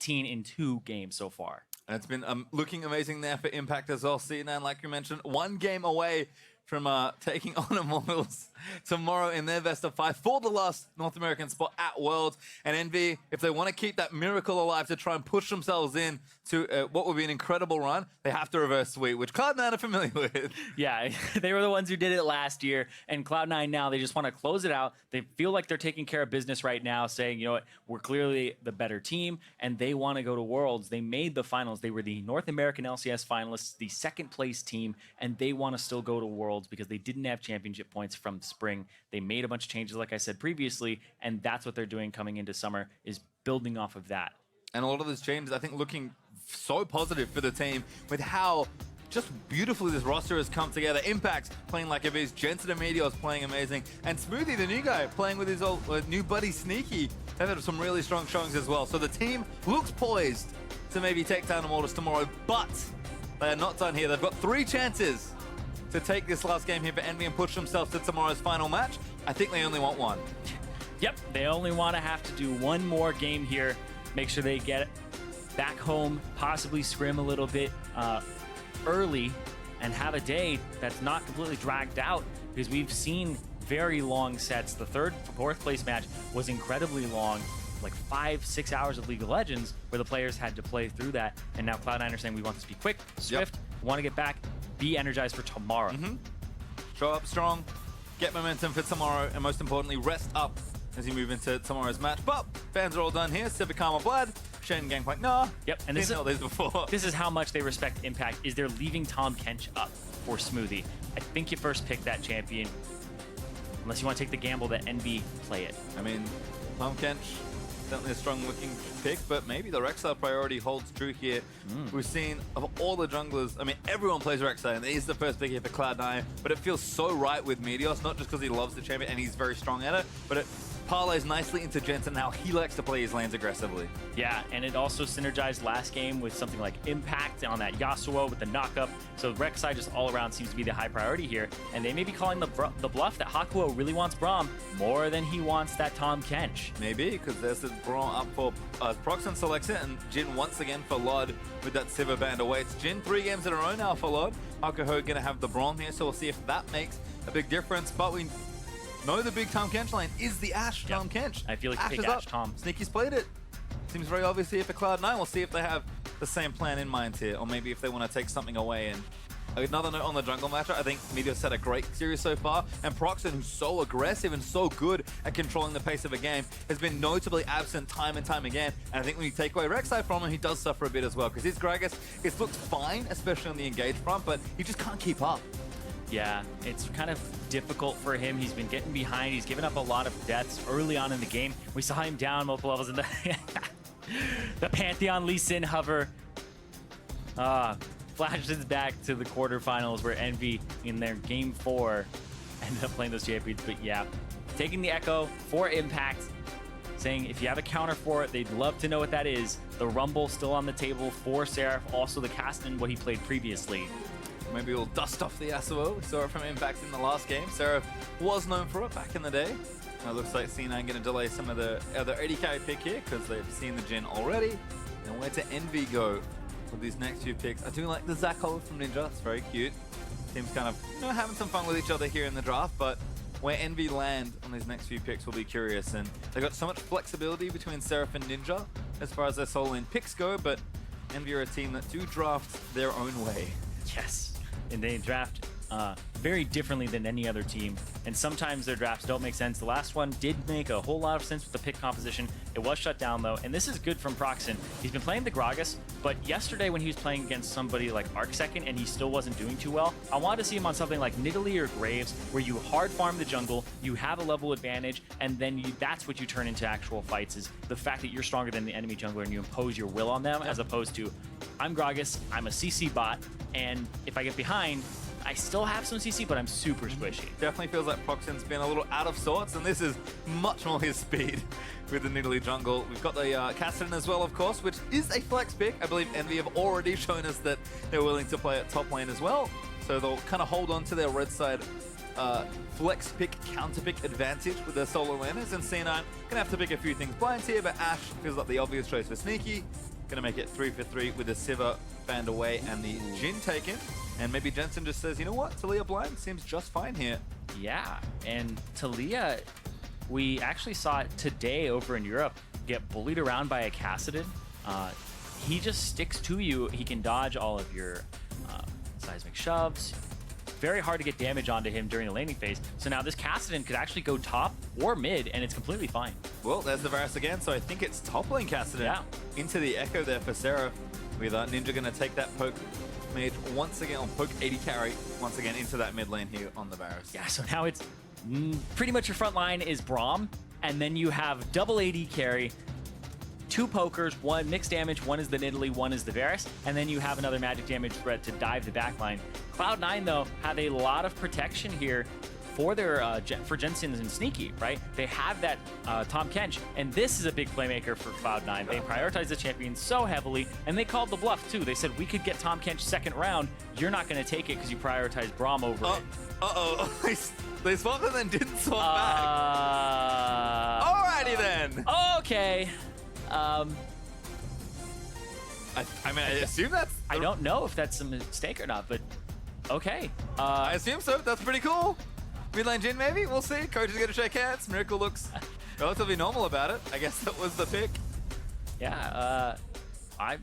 18 in 2 games so far. And it's been looking amazing there for Impact as well. C9, like you mentioned, 1 game away from taking on Immortals tomorrow in their best of 5 for the last North American spot at Worlds. And Envy, if they want to keep that miracle alive to try and push themselves in to what would be an incredible run, they have to reverse sweep, which Cloud9 are familiar with. Yeah, they were the ones who did it last year, and Cloud9 now, they just want to close it out. They feel like they're taking care of business right now, saying, you know what, we're clearly the better team, and they want to go to Worlds. They made the finals. They were the North American LCS finalists, the 2nd place team, and they want to still go to Worlds because they didn't have championship points from spring. They made a bunch of changes, like I said previously, and that's what they're doing coming into summer, is building off of that. And a lot of those changes, I think, looking so positive for the team with how just beautifully this roster has come together. Impact's playing like a beast. Jensen and Meteor's playing amazing. And Smoothie, the new guy, playing with his old new buddy Sneaky. They've had some really strong showings as well. So the team looks poised to maybe take down Immortals tomorrow, but they are not done here. They've got 3 chances to take this last game here for Envy and push themselves to tomorrow's final match. I think they only want 1. Yep, they only want to have to do 1 more game here. Make sure they get back home, possibly scrim a little bit early, and have a day that's not completely dragged out, because we've seen very long sets. The 3rd, 4th place match was incredibly long, like 5-6 hours of League of Legends, where the players had to play through that. And now Cloud9 are saying we want this to be quick, swift, want to get back, be energized for tomorrow. Show up strong, get momentum for tomorrow, and most importantly, rest up as you move into tomorrow's match. But fans are all done here. Civic Karma Blood, Shen Gangplank, nah. Yep, and this is before. This is how much they respect Impact, is they're leaving Tahm Kench up for Smoothie. I think you first pick that champion, unless you want to take the gamble that Envy play it. I mean, Tahm Kench, certainly a strong-looking pick, but maybe the Rek'Sai priority holds true here. We've seen, of all the junglers, I mean, everyone plays Rek'Sai, and he's the first pick here for Cloud9, but it feels so right with Meteos, not just because he loves the champion and he's very strong at it, but it parlays nicely into Jensen, how he likes to play his lanes aggressively. Yeah, and it also synergized last game with something like Impact on that Yasuo with the knockup. So Rek'Sai just all around seems to be the high priority here. And they may be calling the bluff that Hakuo really wants Braum more than he wants that Tahm Kench. Maybe, because there's the Braum up for Proxen selects it, and Jin once again for Lod with that Sivir band awaits. Jin 3 games in a row now for Lod. Hakuo going to have the Braum here, so we'll see if that makes a big difference. But we know the big Tahm Kench lane is the Ashe Tahm Kench. I feel like Ashe you pick is Ashe Tahm. Sneaky's played it. Seems very obvious here for Cloud9. We'll see if they have the same plan in mind here, or maybe if they want to take something away. And another note on the jungle matchup, I think Meteor's had a great series so far, and Proxen, who's so aggressive and so good at controlling the pace of a game, has been notably absent time and time again. And I think when you take away Rek'Sai from him, he does suffer a bit as well, because his Gragas, it looks fine, especially on the engaged front, but he just can't keep up. Yeah, it's kind of difficult for him. He's been getting behind. He's given up a lot of deaths early on in the game. We saw him down multiple levels in the the Pantheon Lee Sin hover. Flashes back to the quarterfinals where Envy in their game 4 ended up playing those champions. But yeah, taking the Echo for Impact, saying if you have a counter for it, they'd love to know what that is. The Rumble still on the table for Seraph, also the Caston, what he played previously. Maybe we'll dust off the Yasuo. We saw it from Impact in the last game. Seraph was known for it back in the day. Now it looks like C9 going to delay some of the other 80k pick here because they've seen the Jin already. And where to Envy go with these next few picks? I do like the Zakho from Ninja. It's very cute. Teams kind of, you know, having some fun with each other here in the draft, but where Envy land on these next few picks will be curious. And they've got so much flexibility between Seraph and Ninja as far as their solo lane picks go, but Envy are a team that do draft their own way. Yes. And they draft very differently than any other team, and sometimes their drafts don't make sense. The last one did make a whole lot of sense with the pick composition. It was shut down though, and this is good from Proxen. He's been playing the Gragas, but yesterday when he was playing against somebody like Arcsecond and he still wasn't doing too well, I wanted to see him on something like Nidalee or Graves, where you hard farm the jungle, you have a level advantage, and then that's what you turn into actual fights, is the fact that you're stronger than the enemy jungler and you impose your will on them, as opposed to, I'm Gragas, I'm a CC bot, and if I get behind, I still have some CC, but I'm super squishy. Definitely feels like Proxen's been a little out of sorts, and this is much more his speed with the Nidalee jungle. We've got the Caston as well, of course, which is a flex pick. I believe Envy have already shown us that they're willing to play at top lane as well. So they'll kind of hold on to their red side flex pick, counter pick advantage with their solo laners, and C9 gonna have to pick a few things blind here, but Ashe feels like the obvious choice for Sneaky. Gonna make it 3 for 3 with the Sivir banned away and the Jhin taken. And maybe Jensen just says, you know what, Talia blind seems just fine here. Yeah, and Talia, we actually saw it today over in Europe get bullied around by a Kassadin. He just sticks to you. He can dodge all of your seismic shoves. Very hard to get damage onto him during the laning phase. So now this Kassadin could actually go top or mid, and it's completely fine. Well, there's the Varus again, so I think it's top lane Kassadin into the Echo there for Seraph. With Ninja going to take that poke mage once again, on poke 80 carry, once again into that mid lane here on the Varus. Yeah, so now it's pretty much your front line is Braum, and then you have double AD carry, 2 pokers, 1 mixed damage, 1 is the Nidalee, 1 is the Varus, and then you have another magic damage threat to dive the backline. Cloud9, though, have a lot of protection here for their for Jensen and Sneaky, right? They have that Tom Kench, and this is a big playmaker for Cloud9. They prioritize the champion so heavily, and they called the bluff, too. They said, we could get Tom Kench second round. You're not going to take it because you prioritize Braum over it. Uh-oh. They swapped and then didn't swap back. Alrighty then. Okay. I mean, I assume that's... I don't know if that's a mistake or not, but okay. I assume so. That's pretty cool. Mid lane Jhin, maybe? We'll see. Coach is going to shake hands. Miracle looks relatively normal about it. I guess that was the pick. Yeah, I'm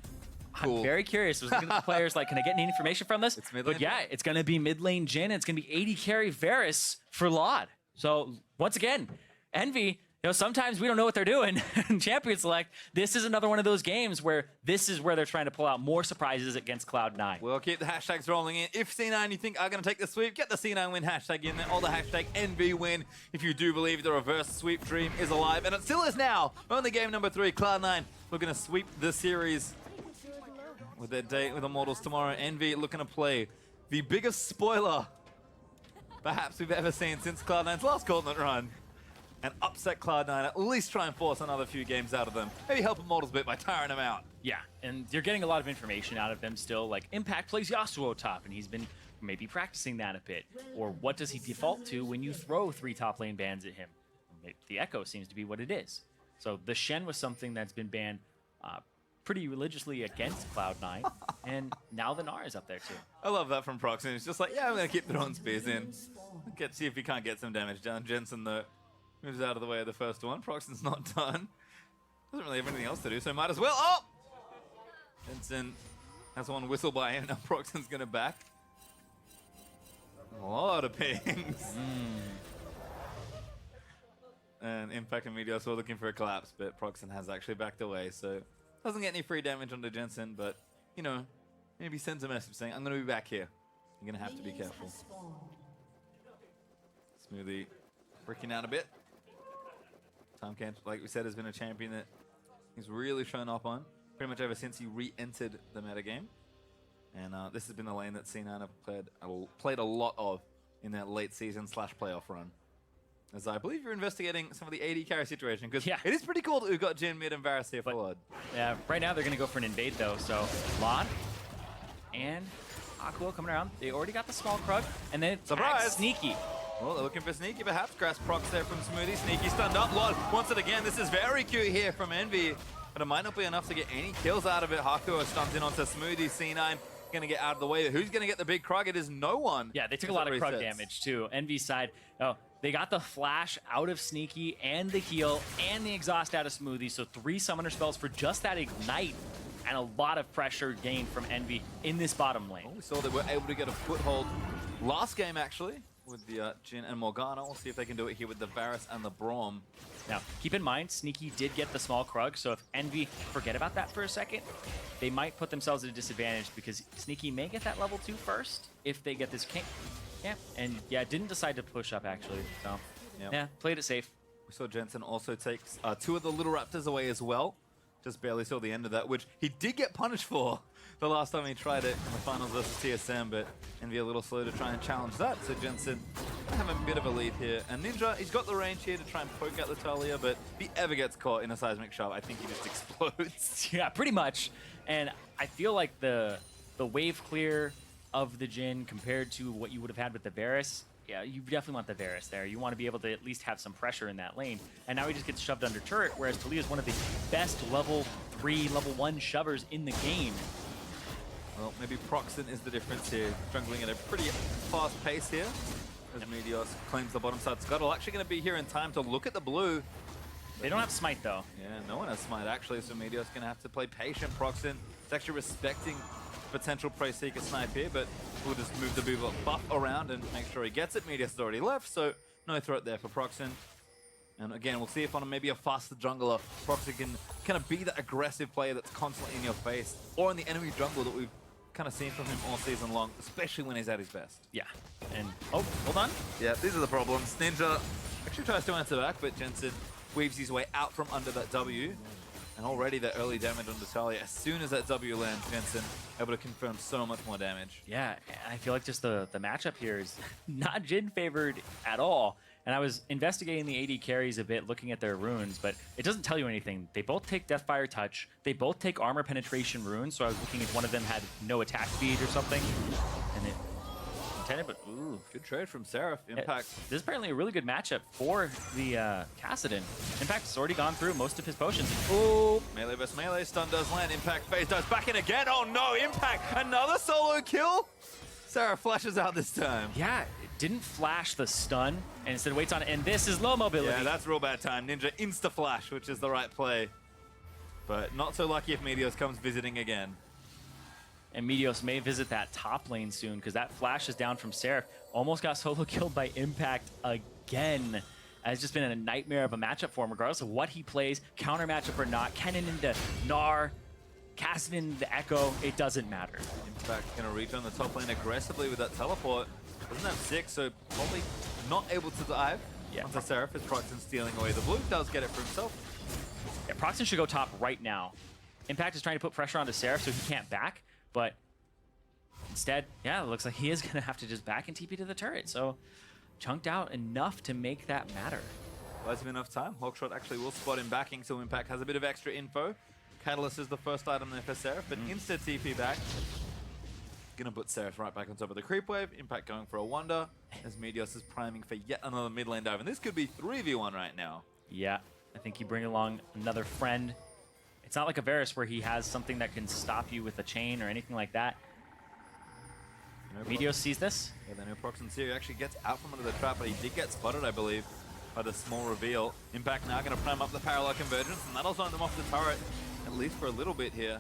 Cool. very curious. I was looking at the players like, can I get any information from this? It's mid lane. But yeah, it's going to be mid lane Jhin, and it's going to be 80 carry Varus for Laud. So once again, Envy, you know, sometimes we don't know what they're doing in Champion Select. This is another one of those games where this is where they're trying to pull out more surprises against Cloud9. We'll keep the hashtags rolling in. If C9 you think are going to take the sweep, get the C9 win hashtag in there, or the hashtag NV win if you do believe the reverse sweep dream is alive. And it still is now. Only game number 3, Cloud9 looking to sweep the series with their date with Immortals tomorrow. NV looking to play the biggest spoiler perhaps we've ever seen since Cloud9's last Gauntlet run. And upset Cloud9, at least try and force another few games out of them. Maybe help Immortals a bit by tiring them out. Yeah, and you're getting a lot of information out of them still, like Impact plays Yasuo top, and he's been maybe practicing that a bit. Or what does he default to when you throw 3 top lane bans at him? The Echo seems to be what it is. So the Shen was something that's been banned pretty religiously against Cloud9, and now the Gnar is up there too. I love that from Proxy. It's just like, yeah, I'm going to keep throwing spears in. See if he can't get some damage done. Jensen, though, moves out of the way of the first one. Proxton's not done. Doesn't really have anything else to do, so might as well. Oh! Jensen has one whistle by him. Now Proxton's going to back. A lot of pings. And Impact and Meteos were looking for a collapse, but Proxton has actually backed away, so doesn't get any free damage onto Jensen, but, you know, maybe sends a message saying, I'm going to be back here. You're going to have to be careful. Smoothie freaking out a bit. Tom Kench, like we said, has been a champion that he's really shown up on pretty much ever since he re-entered the metagame. And this has been the lane that C9 have played a lot of in that late season / playoff run. As I believe you're investigating some of the AD carry situation, because it is pretty cool that we've got Jhin, mid, and Varus here for Laud. Yeah, right now they're going to go for an invade though, so Laud and Aqua coming around. They already got the small Krug, and then surprise! Sneaky. Well, they're looking for Sneaky, perhaps. Grass procs there from Smoothie. Sneaky stunned up. Laud wants it again. This is very cute here from Envy, but it might not be enough to get any kills out of it. Haku stuns in onto Smoothie. C9 going to get out of the way. Who's going to get the big Krug? It is no one. Yeah, they took a lot of Krug damage too. Envy's side, they got the flash out of Sneaky and the heal and the exhaust out of Smoothie, so 3 summoner spells for just that ignite, and a lot of pressure gained from Envy in this bottom lane. Well, we saw that we're able to get a foothold last game, actually, with the Jhin and Morgana. We'll see if they can do it here with the Varus and the Braum. Now, keep in mind, Sneaky did get the small Krug, so if Envy forget about that for a second, they might put themselves at a disadvantage because Sneaky may get that level 2 first if they get this king. Yeah, and yeah, didn't decide to push up actually, so yeah, played it safe. We saw Jensen also take 2 of the Little Raptors away as well. Just barely saw the end of that, which he did get punished for the last time he tried it in the finals versus TSM, but Envy a little slow to try and challenge that. So Jensen have a bit of a lead here. And Ninja, he's got the range here to try and poke out the Talia, but if he ever gets caught in a seismic shove, I think he just explodes. Yeah, pretty much. And I feel like the wave clear of the Jhin compared to what you would have had with the Varus yeah, you definitely want the Varus there. You want to be able to at least have some pressure in that lane. And now he just gets shoved under turret, whereas Talia is one of the best level 3, level 1 shovers in the game. Well, maybe Proxen is the difference here. Jungling at a pretty fast pace here. As Meteos claims the bottom side. Scuttle actually going to be here in time to look at the blue. They don't have Smite, though. Yeah, no one has Smite, actually, so Meteos going to have to play patient. Proxen is actually respecting potential Prey Seeker snipe here, but we'll just move the buff around and make sure he gets it. Meteos has already left, so no threat there for Proxen. And again, we'll see if on maybe a faster jungler, Proxen can kind of be that aggressive player that's constantly in your face, or in the enemy jungle that we've kind of seen from him all season long, especially when he's at his best. Yeah, and oh, hold on. Yeah, these are the problems. Ninja actually tries to answer back, but Jensen weaves his way out from under that W. And already that early damage on Talia. As soon as that W lands, Jensen able to confirm so much more damage. Yeah, I feel like just the matchup here is not Jhin favored at all. And I was investigating the AD carries a bit, looking at their runes, but it doesn't tell you anything. They both take Deathfire Touch. They both take Armor Penetration runes, so I was looking if one of them had no attack speed or something. And it intended, but ooh. Good trade from Seraph. Impact. This is apparently a really good matchup for the Kassadin. Impact has already gone through most of his potions. Oh, melee vs melee. Stun does land. Impact phase does back in again. Oh no, Impact. Another solo kill. Seraph flashes out this time. Yeah, it didn't flash the stun, and instead waits on it. And this is low mobility. Yeah, that's real bad time. Ninja insta-flash, which is the right play. But not so lucky if Meteos comes visiting again. And Meteos may visit that top lane soon, because that flash is down from Seraph. Almost got solo killed by Impact again. It's just been a nightmare of a matchup for him, regardless of what he plays, counter matchup or not. Kennen into Gnar, Kassadin the Echo, it doesn't matter. Impact going to reach on the top lane aggressively with that teleport. Doesn't have 6, so probably not able to dive. Yeah. Onto Seraph as Proxen stealing away the blue. Does get it for himself. Yeah, Proxen should go top right now. Impact is trying to put pressure onto Seraph so he can't back, but instead, yeah, it looks like he is going to have to just back and TP to the turret. So chunked out enough to make that matter. Buys him enough time. Hawkshot actually will spot him backing, so Impact has a bit of extra info. Catalyst is the first item there for Seraph, but insta TP back. Gonna put Seraph right back on top of the creep wave. Impact going for a wonder as Meteos is priming for yet another mid lane dive. And this could be 3v1 right now. Yeah, I think you bring along another friend. It's not like a Varus where he has something that can stop you with a chain or anything like that. Meteos sees this. Yeah, then Proxen Siri actually gets out from under the trap, but he did get spotted, I believe, by the small reveal. Impact now going to prime up the parallel convergence, and that'll send them off the turret, at least for a little bit here.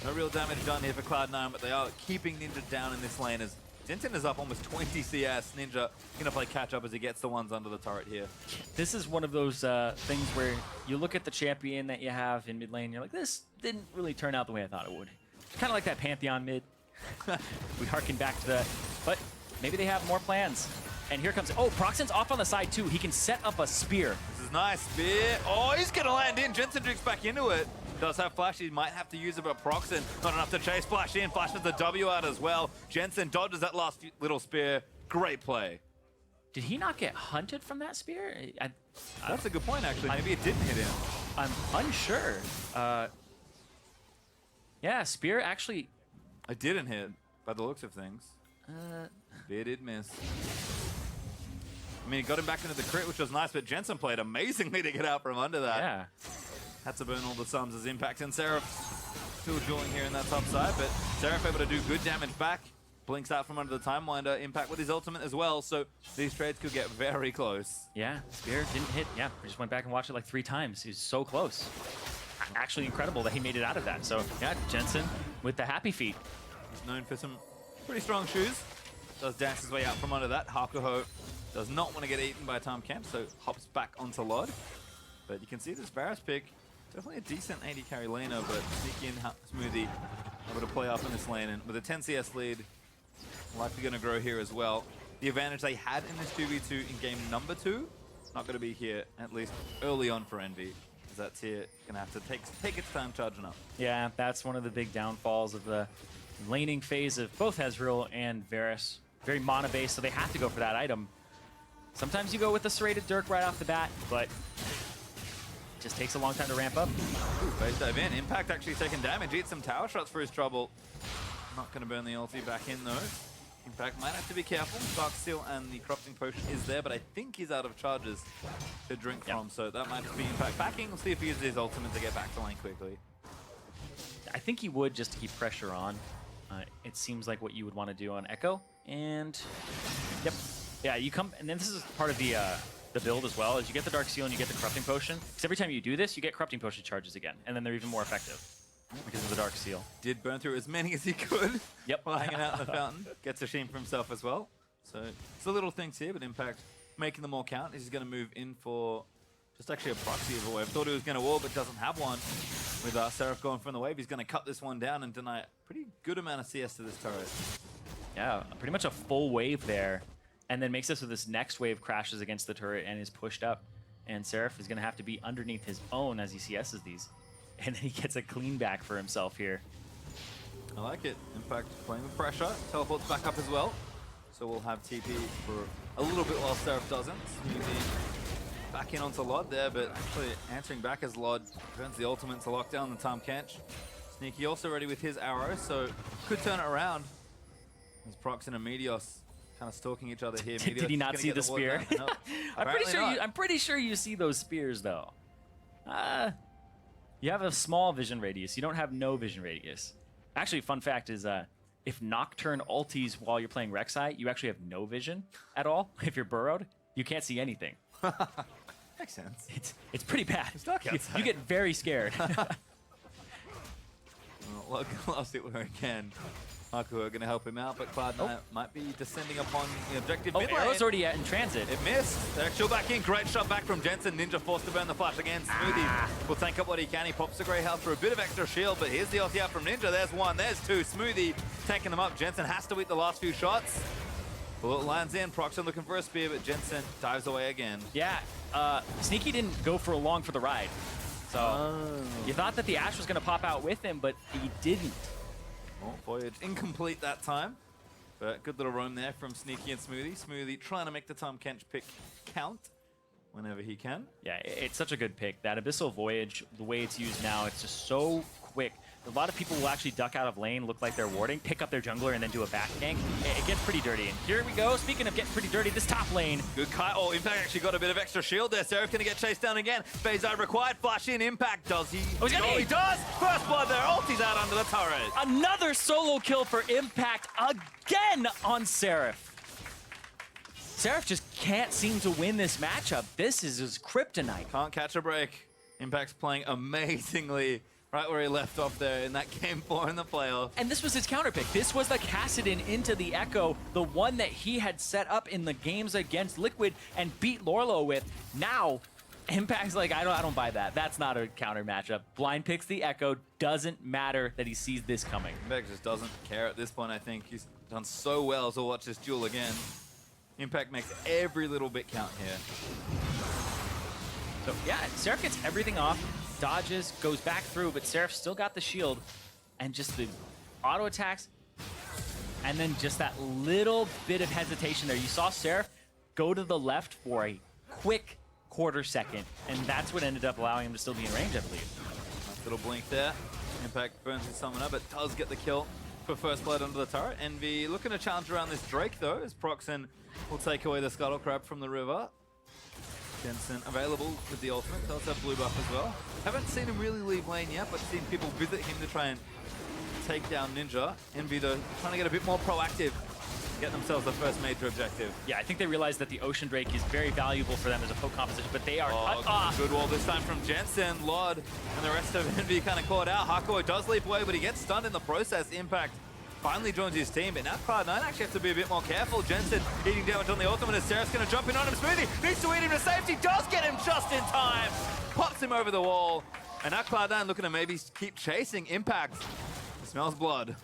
No real damage done here for Cloud9, but they are keeping Ninja down in this lane as Jensen is up almost 20 CS. Ninja going to play catch up as he gets the ones under the turret here. This is one of those things where you look at the champion that you have in mid lane, you're like, this didn't really turn out the way I thought it would. Kind of like that Pantheon mid. We harken back to that, but maybe they have more plans. And here comes, oh, Proxen's off on the side too. He can set up a spear. This is nice, spear. Oh, he's going to land in. Jensen drinks back into it. Does have flash, he might have to use it, but Proxen not enough to chase. Flash in, flashes the W out as well. Jensen dodges that last little spear. Great play. Did he not get hunted from that spear? That's a good point, actually. Maybe it didn't hit him. I'm unsure. Yeah, spear actually... It didn't hit, by the looks of things. Spear did miss. I mean, he got him back into the crit, which was nice, but Jensen played amazingly to get out from under that. Yeah. Had to burn all the sums as Impact, and Seraph still dueling here in that top side, but Seraph able to do good damage back. Blinks out from under the Time Winder. Impact with his ultimate as well, so these trades could get very close. Yeah, spear didn't hit. Yeah, we just went back and watched it like 3 times. He was so close. Actually incredible that he made it out of that. So yeah, Jensen with the happy feet. He's known for some pretty strong shoes. Does dance his way out from under that. Hakuho does not want to get eaten by Tom Kemp, so hops back onto Lod. But you can see this Varus pick. Definitely a decent AD carry laner, but sneak in Smoothie able to play up in this lane. And with a 10 CS lead, likely going to grow here as well. The advantage they had in this 2v2 in game number 2, not going to be here, at least early on for Envy. As that tier going to have to take its time charging up. Yeah, that's one of the big downfalls of the laning phase of both Ezreal and Varus. Very mana-based, so they have to go for that item. Sometimes you go with the serrated Dirk right off the bat, but just takes a long time to ramp up. Ooh, phase dive in. Impact actually taking damage. Eats some tower shots for his trouble. Not going to burn the ulti back in though. Impact might have to be careful. Dark Seal and the Corrupting Potion is there, but I think he's out of charges to drink from, so that might just be Impact backing. We'll see if he uses his ultimate to get back to lane quickly. I think he would, just to keep pressure on. It seems like what you would want to do on Echo. And yep, yeah, you come, and then this is part of the build as well, is you get the Dark Seal and you get the Corrupting Potion. Because every time you do this, you get Corrupting Potion charges again, and then they're even more effective because of the Dark Seal. Did burn through as many as he could. Yep. While hanging out in the fountain. Gets a shame for himself as well. So it's the little things here, but Impact making them all count. He's going to move in for just actually a proxy of a wave. Thought he was going to wall, but doesn't have one. With Seraph going from the wave, he's going to cut this one down and deny a pretty good amount of CS to this turret. Yeah, pretty much a full wave there. And then makes it so this next wave crashes against the turret and is pushed up. And Seraph is going to have to be underneath his own as he CS's these. And then he gets a clean back for himself here. I like it. Impact playing with pressure. Teleports back up as well. So we'll have TP for a little bit while Seraph doesn't. Back in onto Lod there, but actually answering back as Lod turns the ultimate to lock down the Tom Kench. Sneaky also ready with his arrow, so could turn it around. As Prox and Meteos kind of stalking each other here. Did he not see the spear? No, I'm pretty sure you see those spears though. You have a small vision radius. You don't have no vision radius. Actually, fun fact is if Nocturne ulties while you're playing Rek'Sai, you actually have no vision at all. If you're burrowed, you can't see anything. Makes sense. It's pretty bad. It's dark outside. You get very scared. Well, lost it where he can. Haku are going to help him out, but Cloud9 might be descending upon the objective mid lane. Arrow's already in transit. It missed. They're actually back in. Great shot back from Jensen. Ninja forced to burn the flash again. Smoothie will tank up what he can. He pops the Grey Health for a bit of extra shield, but here's the ulti out from Ninja. There's one, there's two. Smoothie tanking them up. Jensen has to eat the last few shots. Bullet lands in. Proxon looking for a spear, but Jensen dives away again. Yeah, Sneaky didn't go for long for the ride. So you thought that the Ashe was going to pop out with him, but he didn't. Well, Voyage incomplete that time. But good little roam there from Sneaky and Smoothie. Smoothie trying to make the Tom Kench pick count whenever he can. Yeah, it's such a good pick. That Abyssal Voyage, the way it's used now, it's just so quick. A lot of people will actually duck out of lane, look like they're warding, pick up their jungler, and then do a back gank. It gets pretty dirty. And here we go. Speaking of getting pretty dirty, this top lane. Good kite. Oh, Impact actually got a bit of extra shield there. Seraph going to get chased down again. Phase eye required. Flash in. Impact. Does he? Oh, he does. First blood there. Ulti's out under the turret. Another solo kill for Impact again on Seraph. Seraph just can't seem to win this matchup. This is his kryptonite. Can't catch a break. Impact's playing amazingly. Right where he left off there in that game 4 in the playoff. And this was his counter pick. This was the Kassadin into the Echo, the one that he had set up in the games against Liquid and beat Lorlo with. Now, Impact's like, I don't buy that. That's not a counter matchup. Blind picks the Echo. Doesn't matter that he sees this coming. Impact just doesn't care at this point, I think. He's done so well, so we'll watch this duel again. Impact makes every little bit count here. So yeah, Seraph gets everything off. Dodges, goes back through, but Seraph still got the shield. And just the auto attacks. And then just that little bit of hesitation there. You saw Seraph go to the left for a quick quarter second. And that's what ended up allowing him to still be in range, I believe. Nice little blink there. Impact burns his summoner, but does get the kill for first blood under the turret. Envy looking to challenge around this Drake, though, as Proxon will take away the Scuttle Crab from the river. Jensen available with the ultimate. Does have blue buff as well. Haven't seen him really leave lane yet, but seen people visit him to try and take down Ninja. Envy, though, trying to get a bit more proactive. Get themselves the first major objective. Yeah, I think they realize that the Ocean Drake is very valuable for them as a poke composition, but they are cut off. Good wall this time from Jensen, Lod, and the rest of Envy kind of caught out. Hakuo does leap away, but he gets stunned in the process. Impact finally joins his team, but now Cloud9 actually have to be a bit more careful. Jensen eating damage on the ultimate as Seraph's going to jump in on him. Smoothie needs to eat him to safety, does get him just in time. Pops him over the wall, and now Cloud9 looking to maybe keep chasing Impact. It smells blood.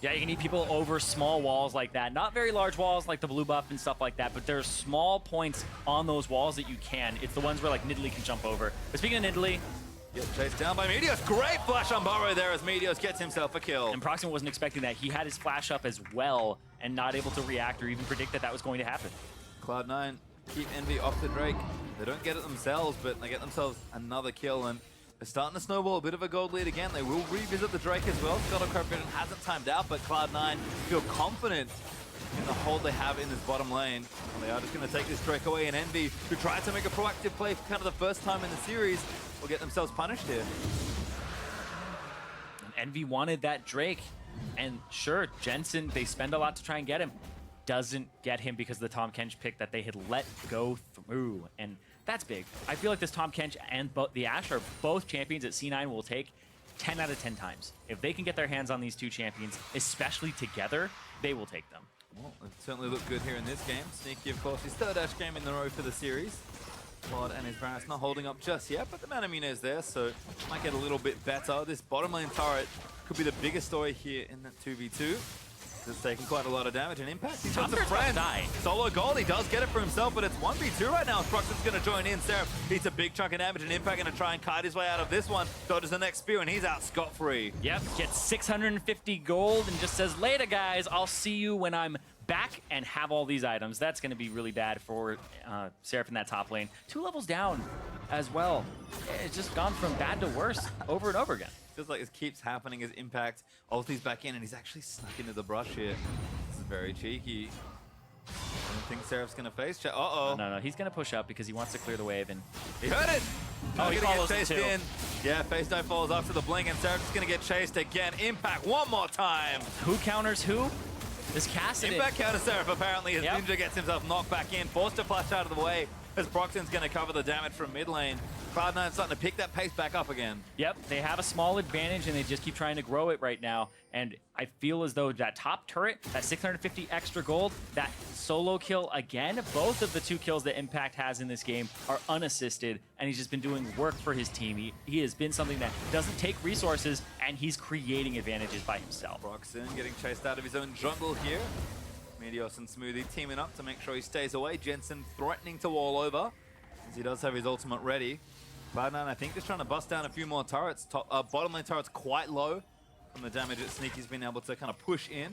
Yeah, you can eat people over small walls like that. Not very large walls like the blue buff and stuff like that, but there are small points on those walls that you can. It's the ones where like Nidalee can jump over. But speaking of Nidalee, gets chased down by Meteos. Great flash on Burrow there as Meteos gets himself a kill. And Proxima wasn't expecting that. He had his flash up as well and not able to react or even predict that that was going to happen. Cloud9 keep Envy off the Drake. They don't get it themselves, but they get themselves another kill, and they're starting to snowball a bit of a gold lead again. They will revisit the Drake as well. Scuttle Crab hasn't timed out, but Cloud9 feel confident in the hold they have in this bottom lane. And they are just going to take this Drake away, and Envy, who tried to make a proactive play for kind of the first time in the series, will get themselves punished here. And Envy wanted that Drake. And sure, Jensen, they spend a lot to try and get him. Doesn't get him because of the Tahm Kench pick that they had let go through. And that's big. I feel like this Tahm Kench and the Ashe are both champions that C9 will take 10 out of 10 times. If they can get their hands on these two champions, especially together, they will take them. Well, it certainly looked good here in this game. Sneaky, of course, his third Ashe game in the row for the series. Claude and his Varus not holding up just yet, but the Manamune is there, so might get a little bit better. This bottom lane turret could be the biggest story here in that 2v2. It's taking quite a lot of damage and impact. He's got a friend. Solo gold, he does get it for himself, but it's 1v2 right now. Proxen's going to join in. Seraph eats a big chunk of damage and impact, going to try and kite his way out of this one. Dodges the next spear, and he's out scot-free. Yep, gets 650 gold and just says, later guys, I'll see you when I'm back and have all these items. That's going to be really bad for Seraph in that top lane. 2 levels down as well. It's just gone from bad to worse over and over again. Feels like this keeps happening as Impact ulti's back in, and he's actually snuck into the brush here. This is very cheeky. I don't think Seraph's going to face check. Uh-oh. No, he's going to push up because he wants to clear the wave. And he heard it! Oh, he follows it too. In. Yeah, face dive falls after the blink, and Seraph's going to get chased again. Impact one more time. Who counters who? This Cassidy. Impact counters Seraph apparently as Ninja gets himself knocked back in, forced to flash out of the way as Proxen's going to cover the damage from mid lane. Cloud9 starting to pick that pace back up again. Yep, they have a small advantage and they just keep trying to grow it right now. And I feel as though that top turret, that 650 extra gold, that solo kill again, both of the 2 kills that Impact has in this game are unassisted, and he's just been doing work for his team. He has been something that doesn't take resources, and he's creating advantages by himself. Proxen getting chased out of his own jungle here. Meteos and Smoothie teaming up to make sure he stays away. Jensen threatening to wall over, as he does have his ultimate ready. Cloud9, I think, just trying to bust down a few more turrets. Bottom lane turret's quite low from the damage that Sneaky's been able to kind of push in.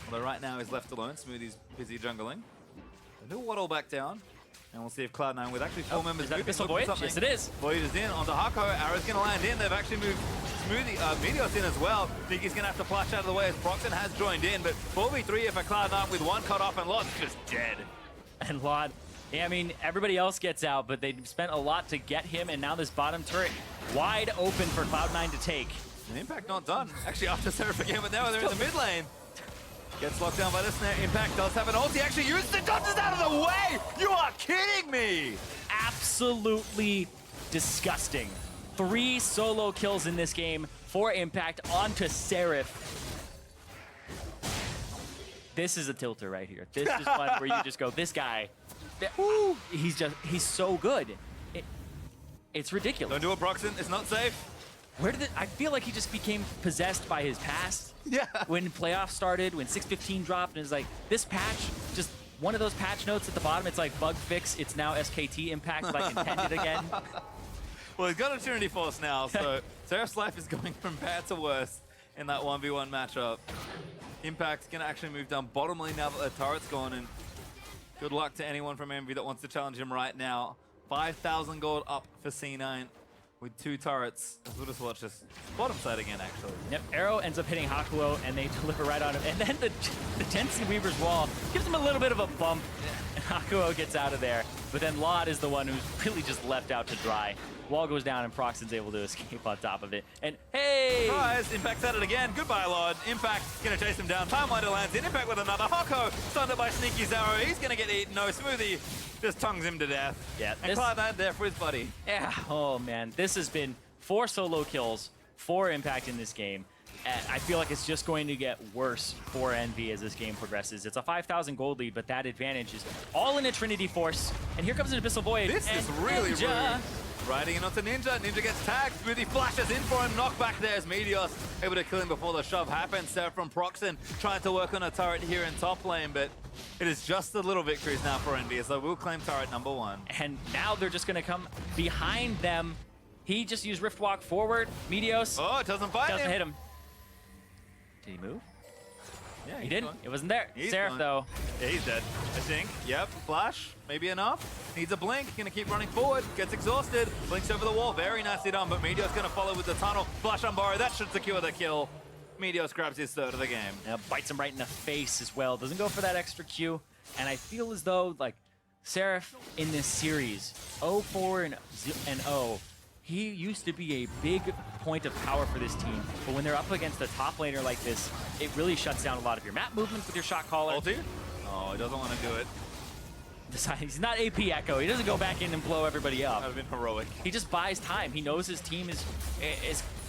Although right now he's left alone. Smoothie's busy jungling. He'll waddle back down. And we'll see if Cloud9 with actually 4 members. Is that Abyssal Voyage? Yes, it is. Voyage is in onto Hako. Arrow's going to land in. They've actually moved Smoothie, Meteos in as well. Sneaky's going to have to flash out of the way as Proxen has joined in. But 4v3 here for Cloud9 with 1 cut off, and Lod's just dead. And Lod, yeah, I mean, everybody else gets out, but they spent a lot to get him, and now this bottom turret wide open for Cloud9 to take. And Impact not done. Actually, after Seraph again, but now they're in the mid lane. Gets locked down by the snare. Impact does have an ult. He actually uses it, dodges out of the way! You are kidding me! Absolutely disgusting. 3 solo kills in this game for Impact onto Seraph. This is a tilter right here. This is one where you just go, this guy, he's so good. It's ridiculous. Don't do it, Proxen. It's not safe. Where did I feel like he just became possessed by his past? Yeah. When playoffs started, when 615 dropped, and it's like, this patch, just one of those patch notes at the bottom, it's like bug fix, it's now SKT Impact, like intended again. Well, he's got a Trinity Force now, so Seraph's life is going from bad to worse in that 1v1 matchup. Impact's going to actually move down bottom lane now that the turret's gone, and good luck to anyone from Envy that wants to challenge him right now. 5,000 gold up for C9 with 2 turrets. We'll just watch this bottom side again, actually. Yep, Arrow ends up hitting Hakuo, and they deliver right on him. And then the Jensen Weaver's wall gives him a little bit of a bump, and Hakuo gets out of there. But then Lod is the one who's really just left out to dry. Wall goes down, and Proxen's able to escape on top of it. And hey! Surprise! Impact's at it again. Goodbye, Lord. Impact gonna chase him down. Timewinder lands in. Impact with another. Hako stunned by Sneaky's arrow. He's gonna get eaten. No, Smoothie just tongues him to death. Yeah. And Cloud9 there for his buddy. Yeah. Oh man, this has been 4 solo kills, 4 Impact in this game. And I feel like it's just going to get worse for Envy as this game progresses. It's a 5,000 gold lead, but that advantage is all in a Trinity Force. And here comes an Abyssal Void. This is really rude. Riding in onto Ninja. Ninja gets tagged. Smoothie flashes in for him. Knockback there as Meteos able to kill him before the shove happens. Seraph from Proxen trying to work on a turret here in top lane, but it is just the little victories now for Envy, so we'll claim turret number 1. And now they're just going to come behind them. He just used Rift Walk forward. Meteos. Oh, it doesn't find him. Doesn't hit him. Did he move? Yeah, he didn't. Gone. It wasn't there. Seraph, though. Yeah, he's dead, I think. Yep, flash, maybe enough. Needs a blink, gonna keep running forward, gets exhausted, blinks over the wall, very nicely done, but Meteor's gonna follow with the tunnel. Flash on Borrow, that should secure the kill. Meteos grabs his third of the game. Bites him right in the face as well. Doesn't go for that extra Q. And I feel as though, like, Seraph in this series, 0-4 and 0, he used to be a big point of power for this team. But when they're up against a top laner like this, it really shuts down a lot of your map movements with your shot caller. Ulti? Oh, he doesn't want to do it. Besides, he's not AP Echo. He doesn't go back in and blow everybody up. That would have been heroic. He just buys time. He knows his team is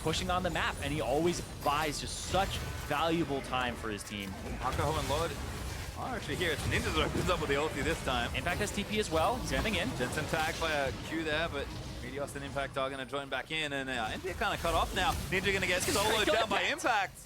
pushing on the map, and he always buys just such valuable time for his team. Hakuho and Lord are actually here. It's Ninja that opens up with the ulti this time. Impact has TP as well. He's standing in. Jensen tagged by a Q there, but Meteos and Impact are going to join back in, and Envy kind of cut off now. Ninja going to get soloed down by Impact.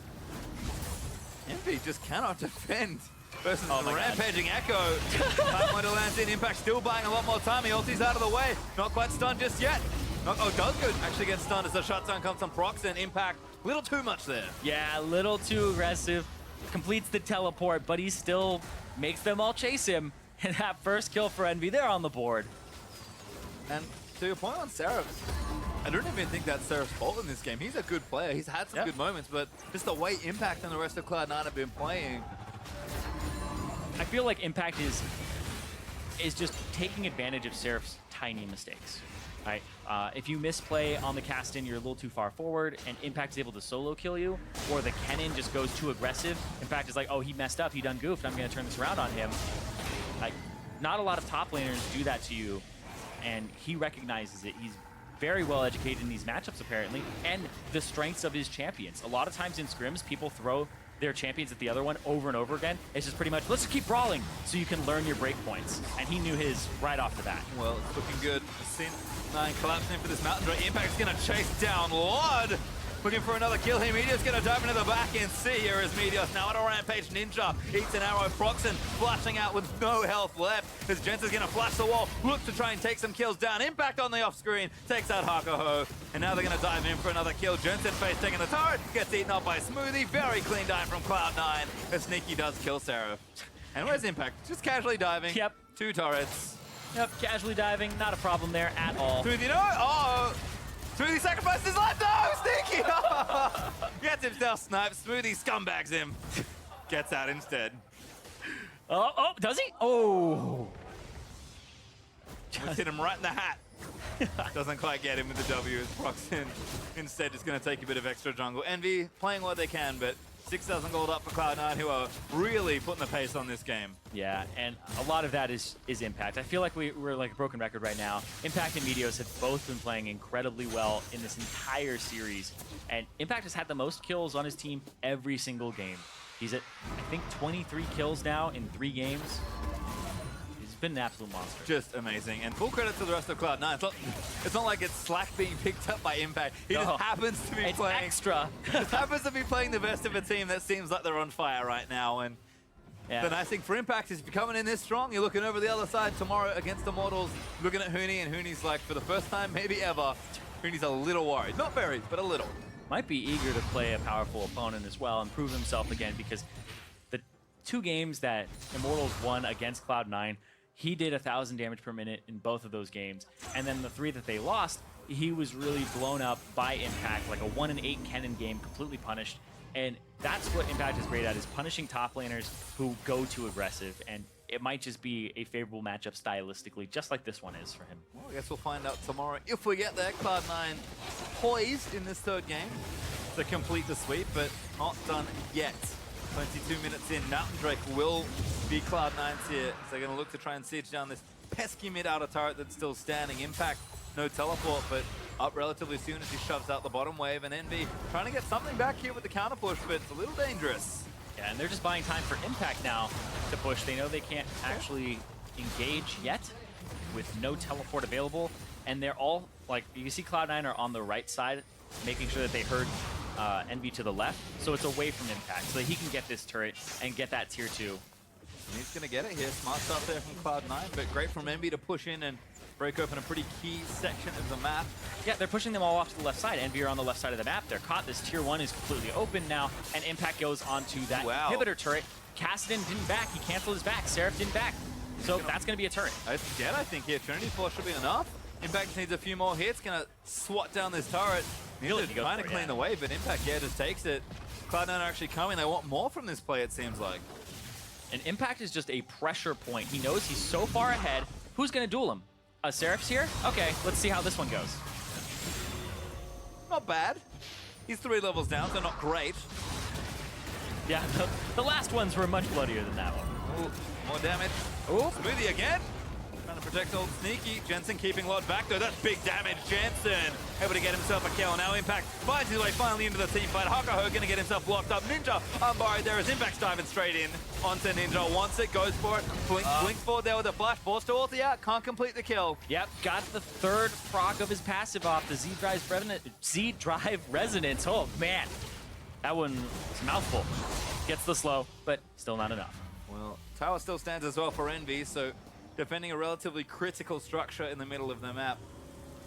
Envy just cannot defend versus the rampaging Echo. Time lands in. Impact still buying a lot more time. He ulti's out of the way. Not quite stunned just yet. Does good. Actually gets stunned as the shutdown comes on Prox, and Impact a little too much there. Yeah, a little too aggressive. Completes the teleport, but he still makes them all chase him. And that first kill for Envy, they're on the board. And to your point on Seraph, I don't even think that's Seraph's fault in this game. He's a good player. He's had some good moments, but just the way Impact and the rest of Cloud9 have been playing. I feel like Impact is just taking advantage of Seraph's tiny mistakes. Right? If you misplay on the cast-in, you're a little too far forward, and Impact is able to solo kill you, or the Kennen just goes too aggressive. Impact is like, oh, he messed up, he done goofed, I'm going to turn this around on him. Like, not a lot of top laners do that to you, and he recognizes it. He's very well educated in these matchups, apparently, and the strengths of his champions. A lot of times in scrims, people throw their champions at the other one over and over again. It's just pretty much, let's just keep brawling so you can learn your breakpoints. And he knew his right off the bat. Well, it's looking good. Cloud9 collapsing for this Mountain Drake. Impact's going to chase down Lord. Looking for another kill here. Meteos going to dive into the back and see here as Meteos now at a rampage. Ninja eats an arrow. Proxen flashing out with no health left as Jensen's going to flash the wall. Look to try and take some kills down. Impact on the off screen. Takes out Hakuho. And now they're going to dive in for another kill. Jensen face taking the turret. Gets eaten up by Smoothie. Very clean dive from Cloud9 as Sneaky does kill Seraph. And where's Impact? Just casually diving. Yep. 2 turrets. Yep, casually diving. Not a problem there at all. Smoothie, no! Uh-oh! Smoothie sacrifices his life. No, Sneaky! Gets himself sniped. Smoothie scumbags him. Gets out instead. Oh, does he? Oh. Just hit him right in the hat. Doesn't quite get him with the W as Proxen instead is going to take a bit of extra jungle. Envy playing what they can, but 6,000 gold up for Cloud9, who are really putting the pace on this game. Yeah, and a lot of that is Impact. I feel like we're like a broken record right now. Impact and Meteos have both been playing incredibly well in this entire series, and Impact has had the most kills on his team every single game. He's at, I think, 23 kills now in 3 games. He's been an absolute monster. Just amazing, and full credit to the rest of Cloud9. It's not like it's slack being picked up by Impact. He just happens to be playing extra. Just happens to be playing the best of a team that seems like they're on fire right now. And the nice thing for Impact is if you're coming in this strong, you're looking over the other side tomorrow against Immortals, looking at Huni, and Huni's like, for the first time maybe ever, Huni's a little worried. Not very, but a little. Might be eager to play a powerful opponent as well and prove himself again, because the 2 games that Immortals won against Cloud9, he did 1,000 damage per minute in both of those games. And then the 3 that they lost, he was really blown up by Impact, like a 1-in-8 Kennen game, completely punished. And that's what Impact is great at, is punishing top laners who go too aggressive. And it might just be a favorable matchup stylistically, just like this one is for him. Well, I guess we'll find out tomorrow if we get there. Cloud9 poised in this 3rd game to complete the sweep, but not done yet. 22 minutes in, Mountain Drake will be Cloud9's here. So they're going to look to try and siege down this pesky mid-outer turret that's still standing. Impact, no teleport, but up relatively soon as he shoves out the bottom wave. And Envy trying to get something back here with the counter push, but it's a little dangerous. Yeah, and they're just buying time for Impact now to push. They know they can't actually engage yet with no teleport available. And they're all, like, you can see Cloud9 are on the right side, making sure that they herd Envy to the left, so it's away from Impact, so that he can get this turret and get that tier 2. And he's going to get it here. Smart stuff there from Cloud9, but great from Envy to push in and break open a pretty key section of the map. Yeah, they're pushing them all off to the left side. Envy are on the left side of the map. They're caught. This tier 1 is completely open now, and Impact goes onto that inhibitor turret. Kassadin didn't back. He canceled his back. Seraph didn't back. So that's going to be a turret. It's dead, I think, here. Trinity Force should be enough. Impact needs a few more hits. Going to swat down this turret. He's trying to clean the way, but Impact, just takes it. Cloud9 are actually coming. They want more from this play, it seems like. And Impact is just a pressure point. He knows he's so far ahead. Who's going to duel him? Seraph's here? Okay, let's see how this one goes. Not bad. He's 3 levels down, so not great. Yeah, the last ones were much bloodier than that one. Ooh, more damage. Ooh. Smoothie again. Trying to protect old Sneaky. Jensen keeping Lot back though. That's big damage. Jensen able to get himself a kill. Now Impact finds his way finally into the team fight. Hakuho going to get himself blocked up. Ninja unburied there as Impact's diving straight in onto Ninja. Wants it, goes for it. Blinks forward there with a flash. Forced to ulti out. Can't complete the kill. Yep, got the 3rd proc of his passive off, the Z-Drive Resonance. Oh, man. That one was a mouthful. Gets the slow, but still not enough. Well, tower still stands as well for Envy, so defending a relatively critical structure in the middle of the map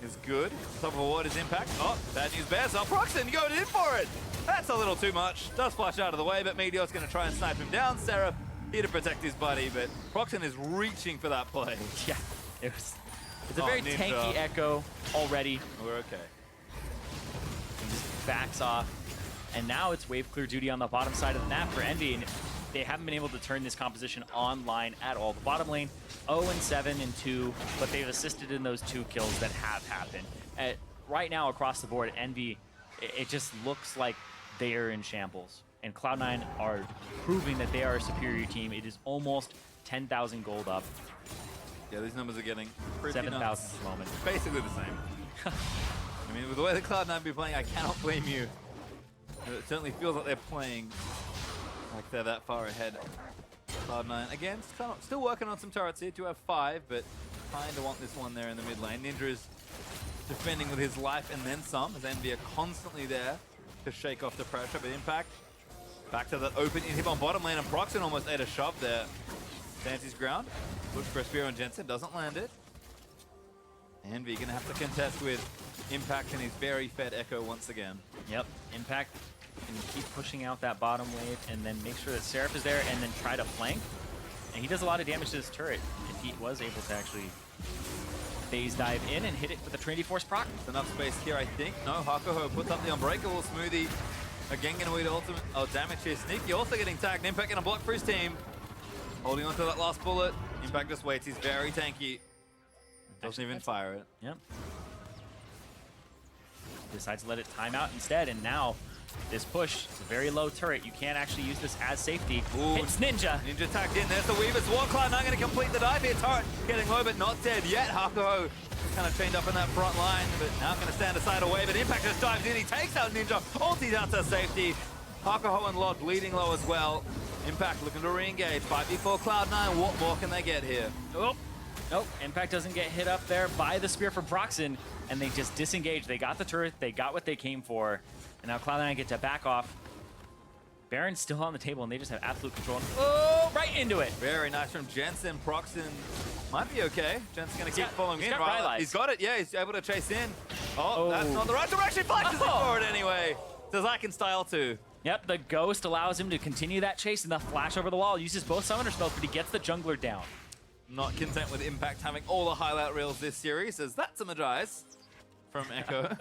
is good. Top of a ward is Impact. Oh, bad news bears up. Proxen going in for it. That's a little too much. Does flash out of the way, but Meteor's going to try and snipe him down. Seraph here to protect his buddy, but Proxen is reaching for that play. Yeah, it's a very Ninja. tanky Echo already. We're okay. He just backs off. And now it's wave clear duty on the bottom side of the map for Envy, and they haven't been able to turn this composition online at all. The bottom lane, 0-7 and 2, but they've assisted in those 2 kills that have happened. Right now, across the board, Envy, it just looks like they are in shambles. And Cloud9 are proving that they are a superior team. It is almost 10,000 gold up. Yeah, these numbers are getting pretty 7,000 nuts. at the moment. Basically the same. I mean, with the way the Cloud9 be playing, I cannot blame you. It certainly feels like they're playing like they're that far ahead. Cloud9, again, still working on some turrets here. Do have 5, but kind of want this one there in the mid lane. Ninja is defending with his life and then some, as Envy are constantly there to shake off the pressure. But Impact, back to that open inhib on bottom lane, and Proxen almost ate a shove there. Stands his ground, looks for a spear on Jensen, doesn't land it. Envy gonna have to contest with Impact and his very fed Echo once again. Yep, Impact can keep pushing out that bottom wave and then make sure that Seraph is there and then try to flank. And he does a lot of damage to his turret if he was able to actually phase dive in and hit it with a Trinity Force proc. There's enough space here, I think. No, Hakuho puts up the Unbreakable. Smoothie again gonna wait ultimate damage here. Sneaky also getting tagged. Impact gonna block for his team. Holding on to that last bullet. Impact just waits. He's very tanky. Doesn't even fire it. Yep. Decides to let it time out instead, and now this push is a very low turret. You can't actually use this as safety. Ooh, Hits Ninja. Ninja tagged in. There's the Weaver's War. Cloud9 going to complete the dive here. Turret getting low, but not dead yet. Hakuho kind of chained up in that front line, but now going to stand aside away. But Impact just dives in. He takes out Ninja. Ulti's out to safety. Hakuho and Lot bleeding low as well. Impact looking to re-engage. 5v4 Cloud9. What more can they get here? Oh. Nope, Impact doesn't get hit up there by the spear from Proxen, and they just disengage. They got the turret, they got what they came for, and now Cloud9 get to back off. Baron's still on the table, and they just have absolute control. Oh, right into it. Very nice from Jensen. Proxen might be okay. Jensen's going to keep following in. Right? He's got it, yeah, he's able to chase in. Oh, that's not the right direction. Flashes it forward anyway. Does I can style too. Yep, the Ghost allows him to continue that chase, and the flash over the wall uses both summoner spells, but he gets the jungler down. Not content with Impact having all the highlight reels this series, as that's a Magize from Echo.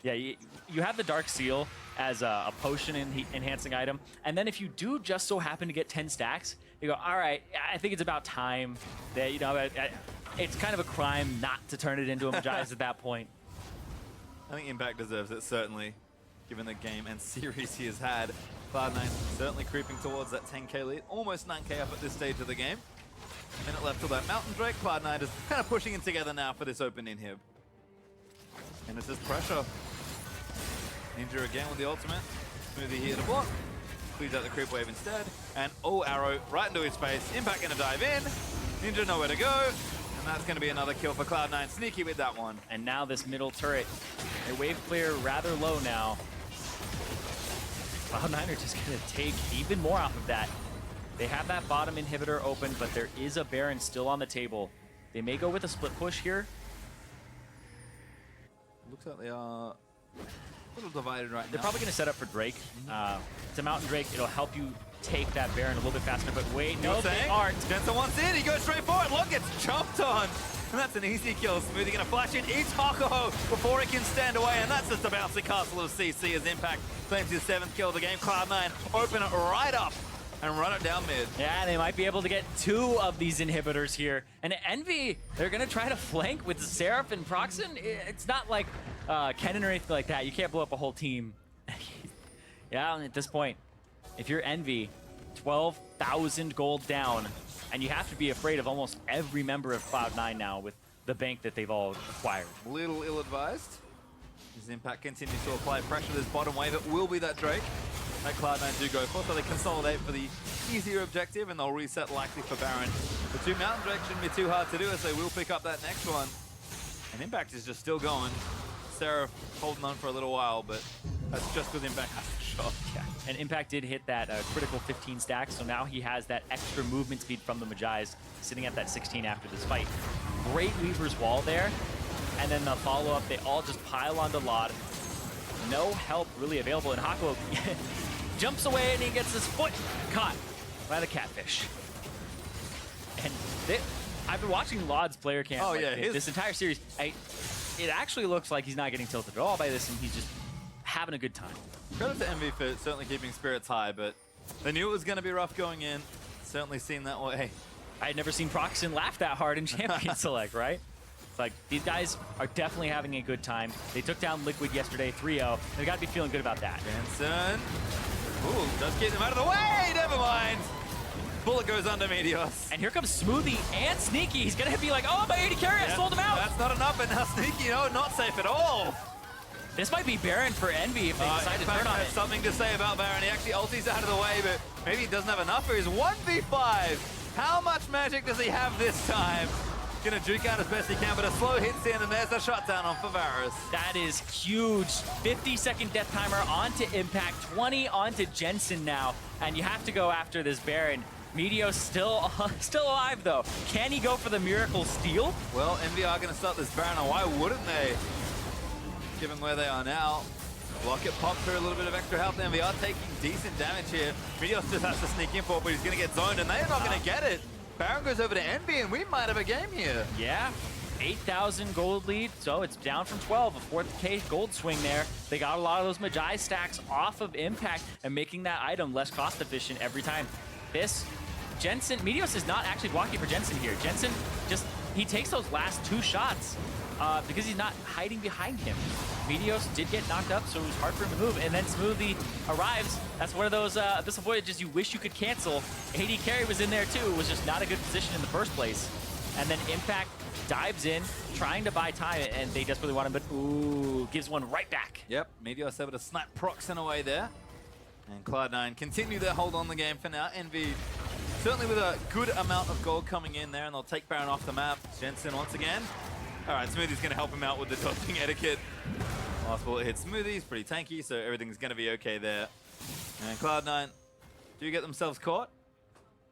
Yeah, you have the Dark Seal as a potion enhancing item, and then if you do just so happen to get 10 stacks, you go, all right, I think it's about time that, you know, it's kind of a crime not to turn it into a Magize at that point. I think Impact deserves it, certainly, given the game and series he has had. Cloud9 certainly creeping towards that 10k lead, almost 9k up at this stage of the game. Minute left till that Mountain Drake. Cloud9 is kind of pushing it together now for this open inhib. And it's just pressure. Ninja again with the ultimate. Smoothie here to block. Clears out the creep wave instead. And arrow right into his face. Impact gonna dive in. Ninja nowhere to go. And that's gonna be another kill for Cloud9. Sneaky with that one. And now this middle turret, their wave clear rather low now. Cloud9 are just gonna take even more off of that. They have that bottom inhibitor open, but there is a Baron still on the table. They may go with a split push here. Looks like they are a little divided right now. They're probably going to set up for Drake. It's a Mountain Drake. It'll help you take that Baron a little bit faster, but wait, no, they aren't. Jensen wants in. He goes straight forward. Look, it's jumped on. And that's an easy kill. Smoothie gonna flash in, eats Hakuho before he can stand away, and that's just the bouncy castle of CC as Impact claims his 7th kill of the game. Cloud9 open it right up and run it down mid. Yeah, they might be able to get 2 of these inhibitors here. And Envy, they're going to try to flank with Seraph and Proxen. It's not like Kennen or anything like that. You can't blow up a whole team. Yeah, at this point, if you're Envy, 12,000 gold down, and you have to be afraid of almost every member of Cloud9 now with the bank that they've all acquired. Little ill-advised. As Impact continues to apply pressure to this bottom wave, it will be that Drake that Cloud9 do go for, so they consolidate for the easier objective, and they'll reset likely for Baron. The 2 Mountain Drake shouldn't be too hard to do, as they will pick up that next one. And Impact is just still going. Seraph holding on for a little while, but that's just because Impact has the shot. Yeah, and Impact did hit that critical 15 stack, so now he has that extra movement speed from the Magi's, sitting at that 16 after this fight. Great Weaver's Wall there, and then the follow-up, they all just pile onto Lod. No help really available, and Hakuho jumps away and he gets his foot caught by the catfish. And I've been watching Lod's player cam this entire series. It actually looks like he's not getting tilted at all by this, and he's just having a good time. Credit to Envy for certainly keeping spirits high, but they knew it was going to be rough going in. Certainly seemed that way. I had never seen Proxen laugh that hard in Champion Select, right? It's like, these guys are definitely having a good time. They took down Liquid yesterday, 3-0. They got to be feeling good about that. Jensen. Ooh, does get them out of the way! Never mind! Bullet goes under Meteos. And here comes Smoothie and Sneaky. He's going to be like, oh, my AD carry, I sold him out! That's not enough, and now Sneaky, no, not safe at all! This might be Baron for Envy if they decide to turn on it. Something to say about Baron. He actually ulties out of the way, but maybe he doesn't have enough for his 1v5. How much magic does he have this time? Gonna juke out as best he can, but a slow hits in, and there's the shutdown on Favaris. That is huge. 50-second death timer onto Impact, 20 onto Jensen now, and you have to go after this Baron. Meteos still alive, though. Can he go for the Miracle Steal? Well, Envy are gonna start this Baron, and why wouldn't they? Given where they are now. Rocket popped through a little bit of extra health. Envy are taking decent damage here. Meteos just has to sneak in for it, but he's gonna get zoned, and they're not gonna get it. Baron goes over to Envy, and we might have a game here. Yeah, 8,000 gold lead, so it's down from 12, a 4K gold swing there. They got a lot of those Magi stacks off of Impact and making that item less cost efficient every time. This, Jensen, Meteos is not actually blocking for Jensen here. Jensen he takes those last 2 shots because he's not hiding behind him. Meteos did get knocked up, so it was hard for him to move, and then Smoothie arrives. That's one of those disappointed you wish you could cancel. AD carry was in there too. It was just not a good position in the first place. And then Impact dives in, trying to buy time, and they desperately want him, but ooh, gives one right back. Yep, Meteos able to snap Proxen away there. And Cloud9 continue their hold on the game for now. Envy certainly with a good amount of gold coming in there, and they'll take Baron off the map. Jensen once again. All right, Smoothie's going to help him out with the dodging etiquette. Last bullet hits Smoothie's pretty tanky, so everything's going to be okay there. And Cloud9 do get themselves caught.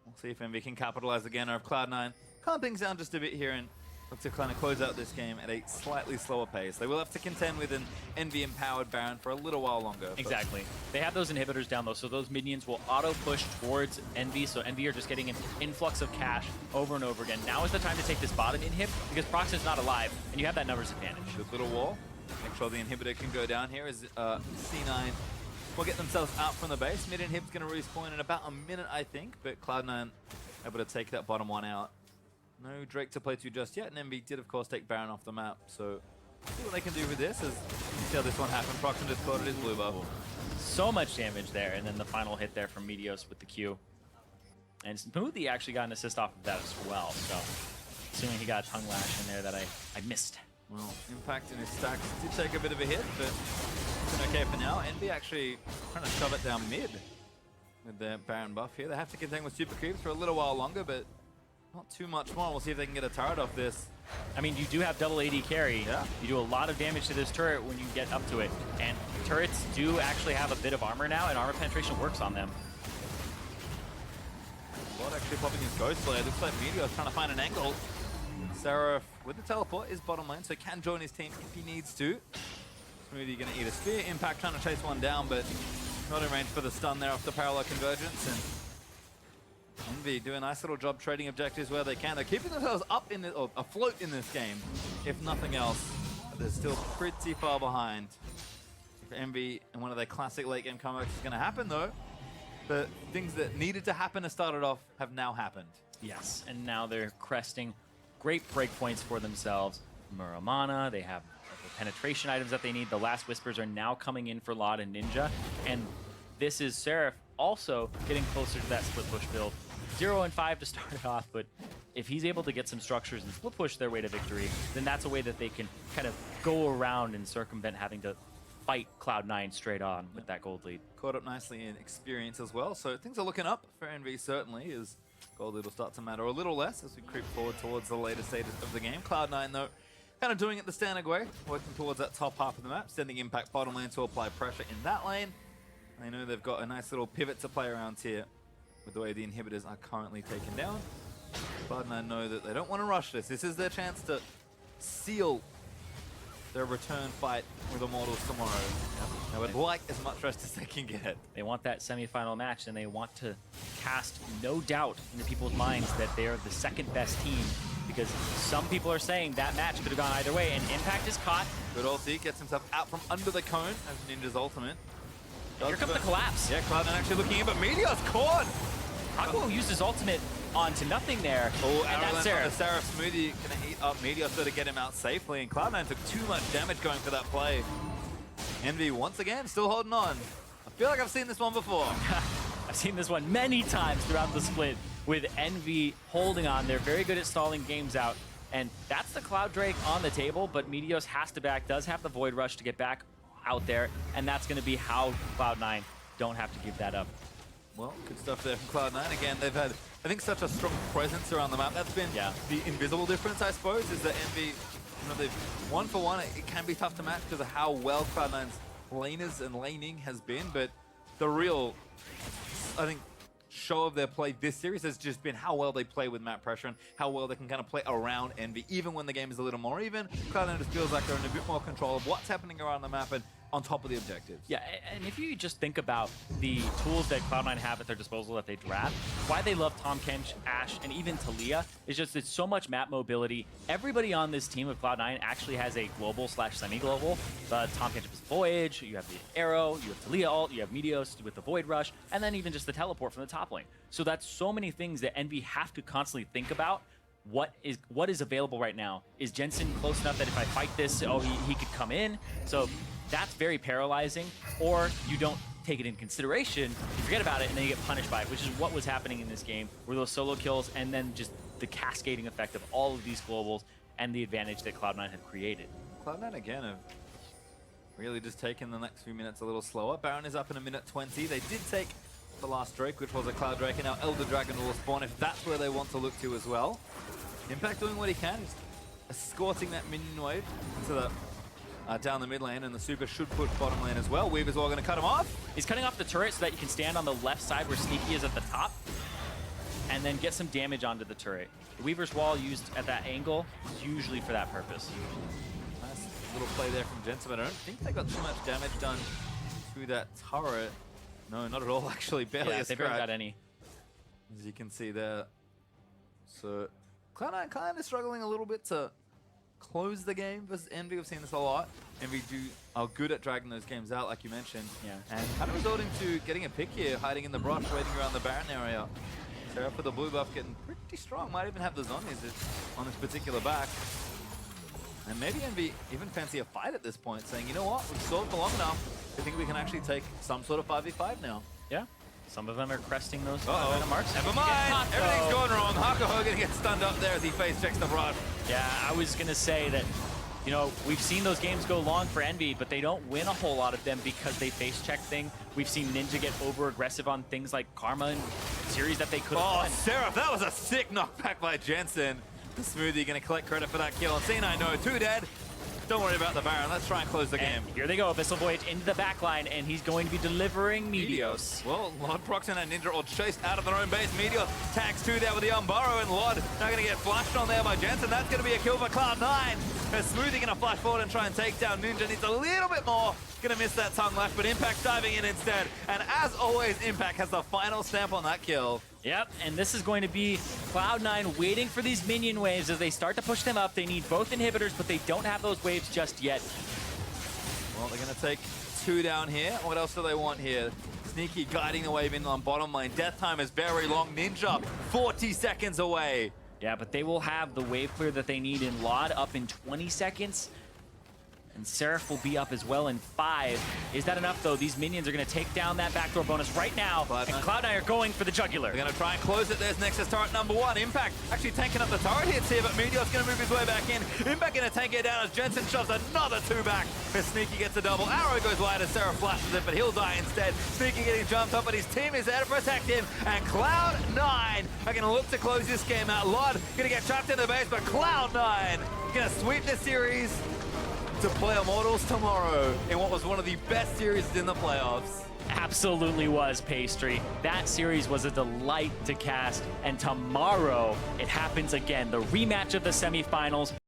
We'll see if Envy can capitalize again, or if Cloud9 calm things down just a bit here and look to kind of close out this game at a slightly slower pace. They will have to contend with an Envy-empowered Baron for a little while longer. Exactly. They have those inhibitors down, though, so those minions will auto-push towards Envy, so Envy are just getting an influx of cash over and over again. Now is the time to take this bottom inhib, because Proxen's not alive, and you have that numbers advantage. Good little wall. Make sure the inhibitor can go down here as C9 will get themselves out from the base. Mid inhib's going to respawn in about a minute, I think, but Cloud9 able to take that bottom one out. No Drake to play to just yet, and Envy did, of course, take Baron off the map. So, see what they can do with this as see how this one happened. Proxen just caught it his blue buff. So much damage there, and then the final hit there from Meteos with the Q. And Smoothie actually got an assist off of that as well, so assuming he got a tongue lash in there that I missed. Well, Impact in his stacks did take a bit of a hit, but it's okay for now. Envy actually trying to shove it down mid with their Baron buff here. They have to contend with super creeps for a little while longer, but not too much more. We'll see if they can get a turret off this. I mean, you do have double AD carry. Yeah. You do a lot of damage to this turret when you get up to it. And turrets do actually have a bit of armor now, and armor penetration works on them. Lord actually popping his Ghost Blade. Looks like Meteos trying to find an angle. Seraph with the teleport is bottom lane, so can join his team if he needs to. Smoothie going to eat a spear. Impact trying to chase one down, but not in range for the stun there off the parallel convergence. And Envy do a nice little job trading objectives where they can. They're keeping themselves up in or afloat in this game, if nothing else. But they're still pretty far behind. If Envy and one of their classic late game comebacks is going to happen, though, the things that needed to happen to start it off have now happened. Yes, and now they're cresting great breakpoints for themselves. Muramana, they have the penetration items that they need. The last Whispers are now coming in for Lot and Ninja. And this is Seraph also getting closer to that split push build. 0 and 5 to start it off, but if he's able to get some structures and split push their way to victory, then that's a way that they can kind of go around and circumvent having to fight Cloud9 straight on with that gold lead. Caught up nicely in experience as well, so things are looking up for Envy certainly, as gold lead will start to matter a little less as we creep forward towards the later stages of the game. Cloud9 though, kind of doing it the standard way, working towards that top half of the map, sending Impact bottom lane to apply pressure in that lane. They know they've got a nice little pivot to play around here with the way the inhibitors are currently taken down. Cloud9 know that they don't want to rush this. This is their chance to seal their return fight with Immortals tomorrow. They would like as much rest as they can get. They want that semifinal match, and they want to cast no doubt into people's minds that they are the second best team, because some people are saying that match could have gone either way, and Impact is caught. Good ulti, gets himself out from under the cone as Ninja's ultimate. Here comes the collapse. Yeah, Cloud9 actually looking in, but Meteor's caught! Hakuo used his ultimate onto nothing there, Oh, and that's Seraph. Seraph. Seraph Smoothie gonna eat up Meteor so to get him out safely, and Cloud9 took too much damage going for that play. Envy once again still holding on. I feel like I've seen this one before. I've seen this one many times throughout the split with Envy holding on. They're very good at stalling games out, and that's the Cloud Drake on the table, but Meteos has to back, does have the Void Rush to get back out there, and that's going to be how Cloud9 don't have to give that up. Well, good stuff there from Cloud9. Again, they've had, I think, such a strong presence around the map. That's been the invisible difference, I suppose, is that Envy, you know, they've one for one, it can be tough to match because of how well Cloud9's laners and laning has been, but the real, I think, show of their play this series has just been how well they play with map pressure and how well they can kind of play around Envy, even when the game is a little more even. Cloud9 just feels like they're in a bit more control of what's happening around the map and on top of the objectives. Yeah, and if you just think about the tools that Cloud9 have at their disposal that they draft, why they love Tahm Kench, Ashe, and even Taliyah is just it's so much map mobility. Everybody on this team of Cloud9 actually has a global/semi-global. Tahm Kench has Voyage, you have the Arrow, you have Taliyah ult, you have Meteos with the Void Rush, and then even just the teleport from the top lane. So that's so many things that Envy have to constantly think about. What is available right now? Is Jensen close enough that if I fight this, oh, he could come in? So that's very paralyzing, or you don't take it in consideration, you forget about it, and then you get punished by it, which is what was happening in this game, were those solo kills, and then just the cascading effect of all of these globals and the advantage that Cloud9 have created. Cloud9 again have really just taken the next few minutes a little slower. Baron is up in a minute 20. They did take the last Drake, which was a Cloud Drake, and now Elder Dragon will spawn if that's where they want to look to as well. Impact doing what he can, he's escorting that minion wave to the down the mid lane, and the super should push bottom lane as well. Weaver's all going to cut him off. He's cutting off the turret so that you can stand on the left side where Sneaky is at the top, and then get some damage onto the turret. The Weaver's wall used at that angle is usually for that purpose. Nice little play there from Jensen, but I don't think they got too much damage done through that turret. No, not at all, actually. Barely a they barely got any. As you can see there. So Cloud9 kind of struggling a little bit to close the game versus Envy. We've seen this a lot. Envy are good at dragging those games out, like you mentioned. Yeah. And kind of resorting to getting a pick here, hiding in the brush, waiting around the Baron area. Seraph with the blue buff getting pretty strong. Might even have the zombies on this particular back. And maybe Envy even fancy a fight at this point, saying, you know what, we've stalled for long enough. I think we can actually take some sort of 5v5 now. Yeah. Some of them are cresting those marks. Never mind. Everything's going wrong. Hakuo gonna get stunned up there as he face checks the brush. Yeah, I was gonna say that, you know, we've seen those games go long for Envy, but they don't win a whole lot of them because they face check thing. We've seen Ninja get over aggressive on things like Karma and series that they could have won. Seraph, that was a sick knockback by Jensen. The Smoothie gonna collect credit for that kill. And C9, no, 2 dead. Don't worry about the Baron. Let's try and close the game. Here they go. Abyssal Voyage into the back line, and he's going to be delivering Meteos. Well, Lod, Proxen, and Ninja all chased out of their own base. Meteos tags 2 there with the Unburrow, and Lod now going to get flashed on there by Jensen. That's going to be a kill for Cloud9. Smoothie going to flash forward and try and take down Ninja. Needs a little bit more. Going to miss that tongue left, but Impact diving in instead. And as always, Impact has the final stamp on that kill. Yep, and this is going to be Cloud9 waiting for these minion waves as they start to push them up. They need both inhibitors, but they don't have those waves just yet. Well, they're going to take 2 down here. What else do they want here? Sneaky guiding the wave in on bottom lane. Death time is very long. Ninja, 40 seconds away. Yeah, but they will have the wave clear that they need in Laud up in 20 seconds. And Seraph will be up as well in 5. Is that enough, though? These minions are going to take down that backdoor bonus right now. And Cloud9 are going for the jugular. They're going to try and close it. There's Nexus turret number 1. Impact actually tanking up the turret hits here, but Meteor's going to move his way back in. Impact going to tank it down as Jensen shoves another 2 back. As Sneaky gets a double. Arrow goes wide as Seraph flashes it, but he'll die instead. Sneaky getting jumped up, but his team is there to protect him. And Cloud9 are going to look to close this game out. Lod going to get trapped in the base, but Cloud9 going to sweep the series to play Immortals tomorrow in what was one of the best series in the playoffs. Absolutely was, Pastry. That series was a delight to cast, and tomorrow it happens again. The rematch of the semifinals.